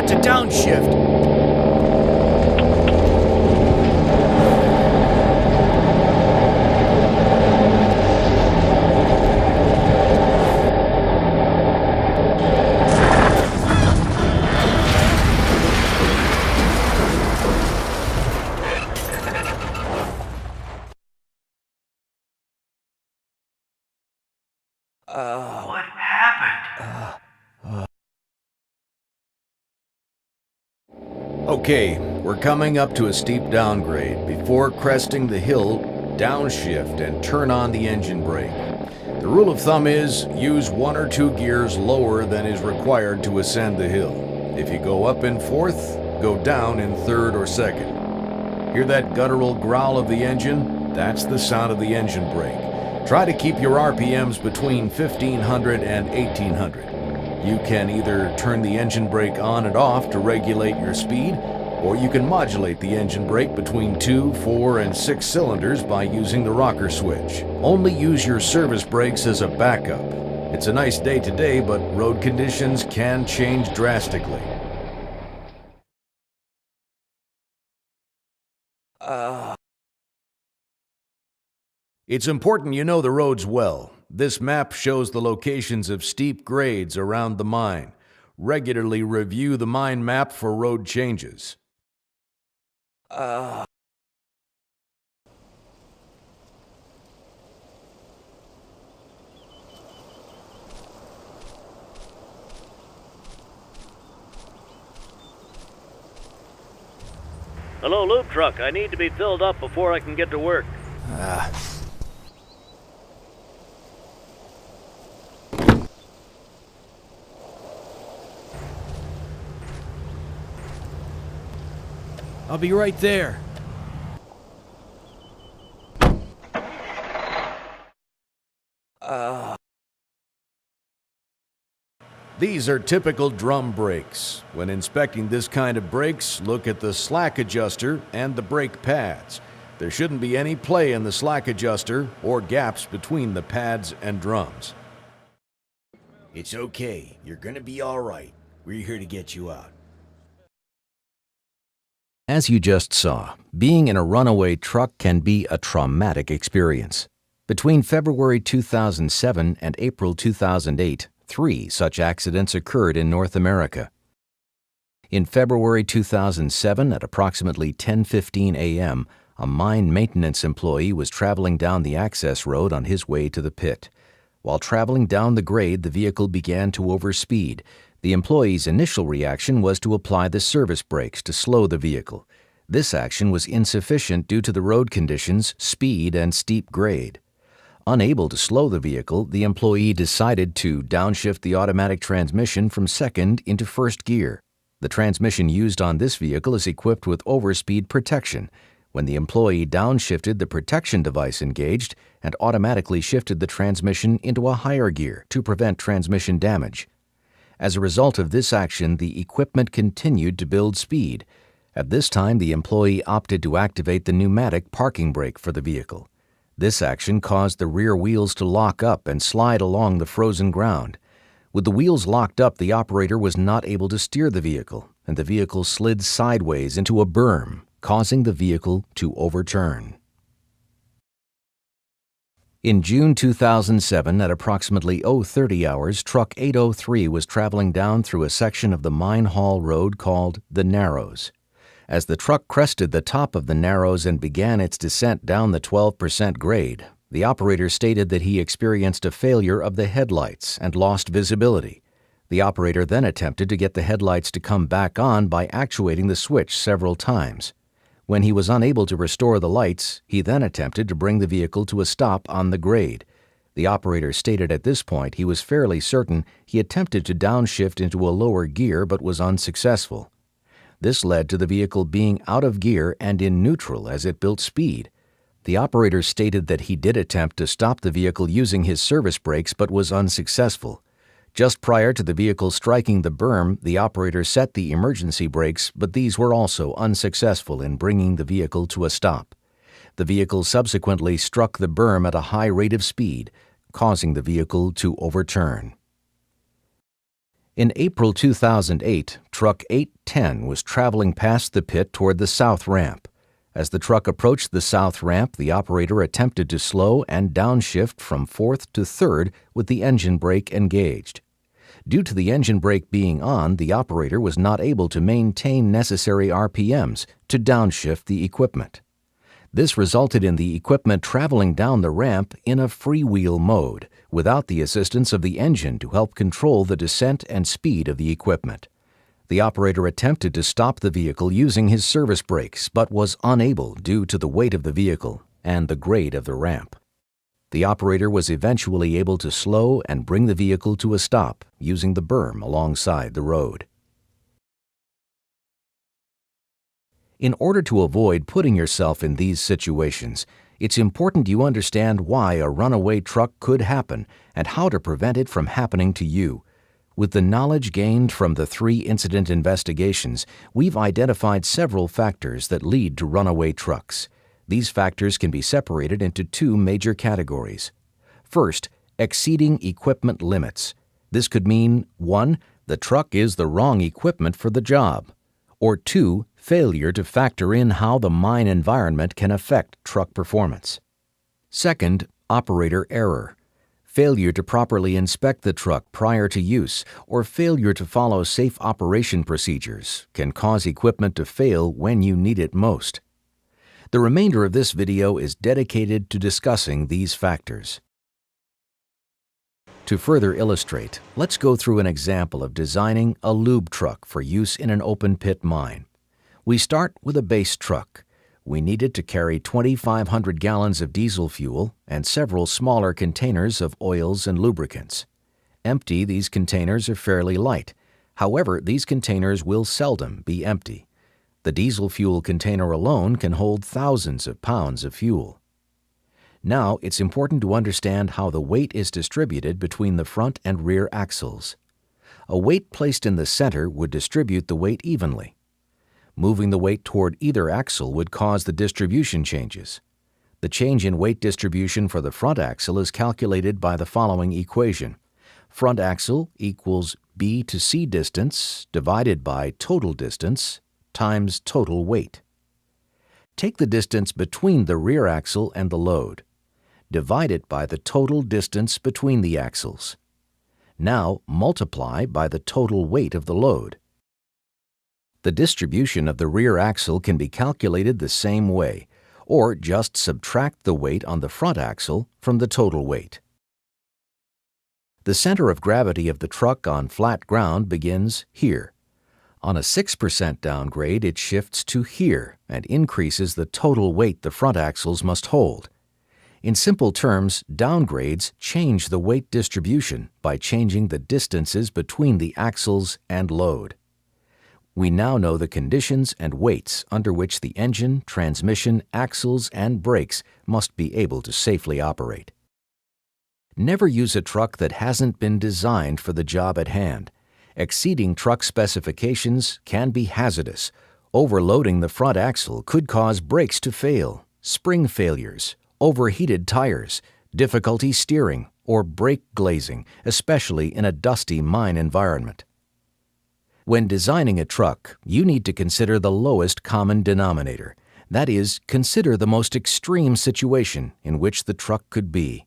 to downshift. What happened? Okay, we're coming up to a steep downgrade. Before cresting the hill, downshift and turn on the engine brake. The rule of thumb is use 1 or 2 gears lower than is required to ascend the hill. If you go up in 4th, go down in 3rd or 2nd. Hear that guttural growl of the engine? That's the sound of the engine brake. Try to keep your RPMs between 1500 and 1800. You can either turn the engine brake on and off to regulate your speed, or you can modulate the engine brake between 2, 4, and 6 cylinders by using the rocker switch. Only use your service brakes as a backup. It's a nice day today, but road conditions can change drastically. It's important you know the roads well. This map shows the locations of steep grades around the mine. Regularly review the mine map for road changes. Hello, Loop Truck. I need to be filled up before I can get to work. I'll be right there. These are typical drum brakes. When inspecting this kind of brakes, look at the slack adjuster and the brake pads. There shouldn't be any play in the slack adjuster or gaps between the pads and drums. It's okay. You're gonna be all right. We're here to get you out. As you just saw, being in a runaway truck can be a traumatic experience. Between February 2007 and April 2008, 3 such accidents occurred in North America. In February 2007, at approximately 10:15 a.m., a mine maintenance employee was traveling down the access road on his way to the pit. While traveling down the grade, the vehicle began to overspeed. The employee's initial reaction was to apply the service brakes to slow the vehicle. This action was insufficient due to the road conditions, speed, and steep grade. Unable to slow the vehicle, the employee decided to downshift the automatic transmission from 2nd into 1st gear. The transmission used on this vehicle is equipped with overspeed protection. When the employee downshifted, the protection device engaged and automatically shifted the transmission into a higher gear to prevent transmission damage. As a result of this action, the equipment continued to build speed. At this time, the employee opted to activate the pneumatic parking brake for the vehicle. This action caused the rear wheels to lock up and slide along the frozen ground. With the wheels locked up, the operator was not able to steer the vehicle, and the vehicle slid sideways into a berm, causing the vehicle to overturn. In June 2007, at approximately 0:30 hours, Truck 803 was traveling down through a section of the Mine Hall Road called the Narrows. As the truck crested the top of the Narrows and began its descent down the 12% grade, the operator stated that he experienced a failure of the headlights and lost visibility. The operator then attempted to get the headlights to come back on by actuating the switch several times. When he was unable to restore the lights, he then attempted to bring the vehicle to a stop on the grade. The operator stated at this point he was fairly certain he attempted to downshift into a lower gear but was unsuccessful. This led to the vehicle being out of gear and in neutral as it built speed. The operator stated that he did attempt to stop the vehicle using his service brakes but was unsuccessful. Just prior to the vehicle striking the berm, the operator set the emergency brakes, but these were also unsuccessful in bringing the vehicle to a stop. The vehicle subsequently struck the berm at a high rate of speed, causing the vehicle to overturn. In April 2008, Truck 810 was traveling past the pit toward the south ramp. As the truck approached the south ramp, the operator attempted to slow and downshift from fourth to third with the engine brake engaged. Due to the engine brake being on, the operator was not able to maintain necessary RPMs to downshift the equipment. This resulted in the equipment traveling down the ramp in a freewheel mode, without the assistance of the engine to help control the descent and speed of the equipment. The operator attempted to stop the vehicle using his service brakes, but was unable due to the weight of the vehicle and the grade of the ramp. The operator was eventually able to slow and bring the vehicle to a stop using the berm alongside the road. In order to avoid putting yourself in these situations, it's important you understand why a runaway truck could happen and how to prevent it from happening to you. With the knowledge gained from the 3 incident investigations, we've identified several factors that lead to runaway trucks. These factors can be separated into 2 major categories. First, exceeding equipment limits. This could mean 1. The truck is the wrong equipment for the job, or 2. Failure to factor in how the mine environment can affect truck performance. Second, operator error. Failure to properly inspect the truck prior to use or failure to follow safe operation procedures can cause equipment to fail when you need it most. The remainder of this video is dedicated to discussing these factors. To further illustrate, let's go through an example of designing a lube truck for use in an open pit mine. We start with a base truck. We need it to carry 2,500 gallons of diesel fuel and several smaller containers of oils and lubricants. Empty, these containers are fairly light. However, these containers will seldom be empty. The diesel fuel container alone can hold thousands of pounds of fuel. Now, it's important to understand how the weight is distributed between the front and rear axles. A weight placed in the center would distribute the weight evenly. Moving the weight toward either axle would cause the distribution changes. The change in weight distribution for the front axle is calculated by the following equation. Front axle equals B to C distance divided by total distance times total weight. Take the distance between the rear axle and the load. Divide it by the total distance between the axles. Now multiply by the total weight of the load. The distribution of the rear axle can be calculated the same way, or just subtract the weight on the front axle from the total weight. The center of gravity of the truck on flat ground begins here. On a 6% downgrade, it shifts to here and increases the total weight the front axles must hold. In simple terms, downgrades change the weight distribution by changing the distances between the axles and load. We now know the conditions and weights under which the engine, transmission, axles, and brakes must be able to safely operate. Never use a truck that hasn't been designed for the job at hand. Exceeding truck specifications can be hazardous. Overloading the front axle could cause brakes to fail, spring failures, overheated tires, difficulty steering, or brake glazing, especially in a dusty mine environment. When designing a truck, you need to consider the lowest common denominator. That is, consider the most extreme situation in which the truck could be.